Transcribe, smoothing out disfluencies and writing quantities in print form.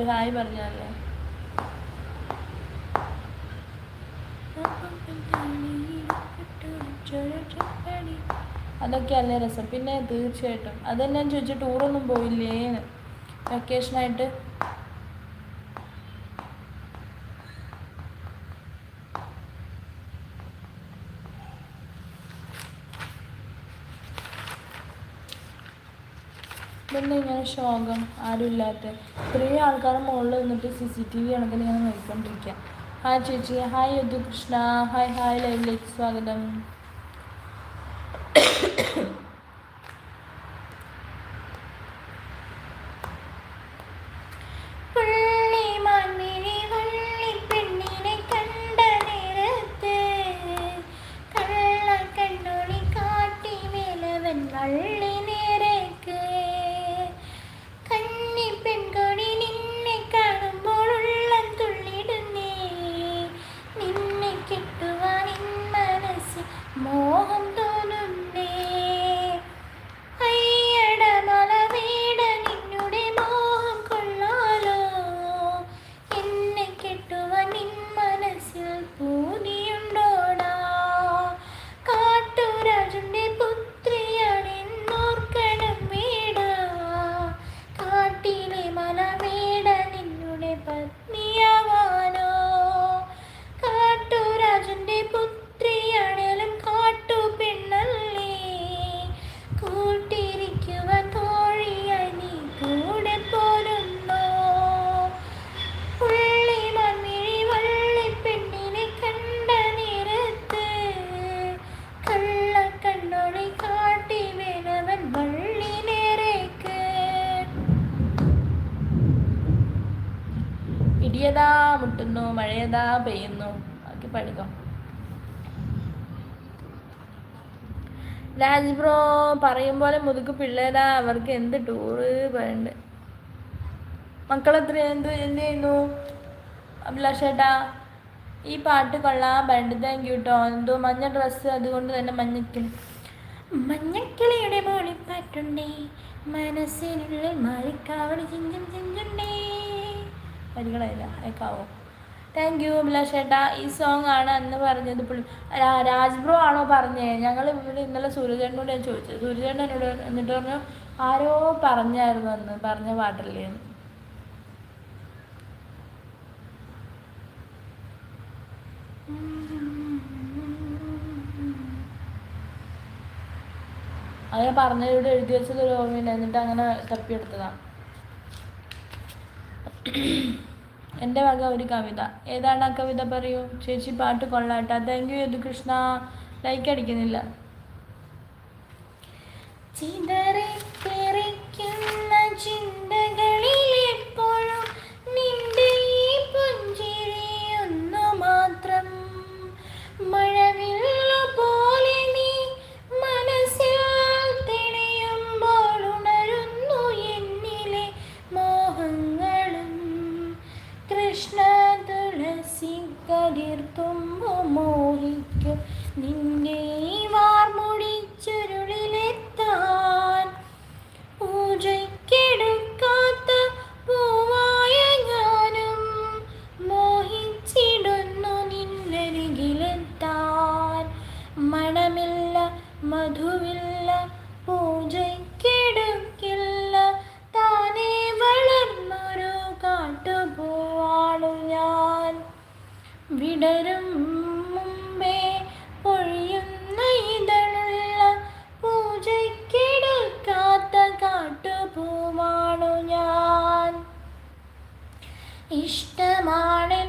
ഒരു ഹായ് പറഞ്ഞാലേ. അതൊക്കെയല്ലേ രസം. പിന്നെ തീർച്ചയായിട്ടും അതെന്നെ ചോദിച്ചു ടൂറൊന്നും പോയില്ലേ വെക്കേഷനായിട്ട്? ഇതൊന്നും ഇങ്ങനെ ശോകം ആരുമില്ലാത്ത ഇത്രയും ആൾക്കാരുടെ മുകളിൽ നിന്നിട്ട് CCTV കണക്കിന് ഇങ്ങനെ നോക്കിക്കൊണ്ടിരിക്കുക. ഹായ് ചേച്ചി, ഹായ് യദുകൃഷ്ണ, ഹായ് ലൈവിലേക്ക് സ്വാഗതം. ഇടിയതാ മുട്ടുന്നു, മഴയതാ പെയ്യുന്നു. ബാക്കി പഠിക്കാം. രാജ് ബ്രോ പറയും പോലെ മുതുക്ക് പിള്ളേരാ, അവർക്ക് എന്ത് ടൂറ് പറയണ്ട്. മക്കളെത്ര എന്ത് ചെയ്യുന്നു? അഭിലാഷേട്ടാ ഈ പാട്ട് കൊള്ളാൻ പണ്ട്. താങ്ക് യു കേട്ടോ. എന്തോ മഞ്ഞ ഡ്രസ്സ്, അതുകൊണ്ട് തന്നെ മഞ്ഞക്കിളിയുടെ മോളിപ്പാട്ടുണ്ടേ, മനസ്സിനുള്ളിൽ മാറിക്കാവടി ചിഞ്ചും ചിഞ്ചുണ്ടേ. വരികളല്ല അയക്കാവോ? Thank you അഭിലാഷേട്ടാ. ഈ സോങ് ആണ് അന്ന് പറഞ്ഞത്. രാജ് ബ്രോ ആണോ പറഞ്ഞേ? ഞങ്ങൾ ഇവിടെ ഇന്നലെ സൂര്യചേട്ടനോട് ഞാൻ ചോദിച്ചത്. സൂര്യചേട്ടൻ എന്നോട് എന്നിട്ട് പറഞ്ഞു ആരോ പറഞ്ഞായിരുന്നു അന്ന് പറഞ്ഞ പാട്ടല്ലേ. അങ്ങനെ പറഞ്ഞതിലൂടെ എഴുതി വെച്ചത് ഒരു ഓർമ്മയില്ല. എന്നിട്ട് അങ്ങനെ തപ്പിയെടുത്തതാണ്. എൻ്റെ വക ഒരു കവിത. ഏതാണ് ആ കവിത പറയൂ ചേച്ചി? പാട്ട് കൊള്ളാട്ടാ. Thank you Yadukrishna. ലൈക്ക് അടിക്കുന്നില്ല. ചിതറിത്തെറിക്കുന്ന ചിന്തകളിലെപ്പോഴും നിന്റെ ഈ പുഞ്ചിരിയൊന്നു മാത്രം. മഴവില്ലു പോലെ നീ മനസ്സിൽ തെളിയുമ്പോൾ ഉണരുന്നു എന്നിലെ മോഹങ്ങളും. കൃഷ്ണ തുളസി കതിർത്തുമ്പോ മോഹിക്കും നിന്നെ വാർമുടിച്ചുരുളിലെത്താൻ. പൂജയ്ക്കെടുക്കാത്ത പൂവായ ഞാനും മോഹിച്ചിടുന്നു നിന്നരികിലെത്താൻ. മണമില്ല മധുവില്ല പൂജയ്ക്കെടുക്കില്ല, താനേ വളർന്നൊരു കാട്ടുപൂവാണു ഞാൻ. വിടരും മുമ്പേ പൊഴിയുന്ന ഇതളുള്ള പൂജയ്ക്കെടുക്കാത്ത കാട്ടുപൂവാണു ഞാൻ. ഇഷ്ടമാണ്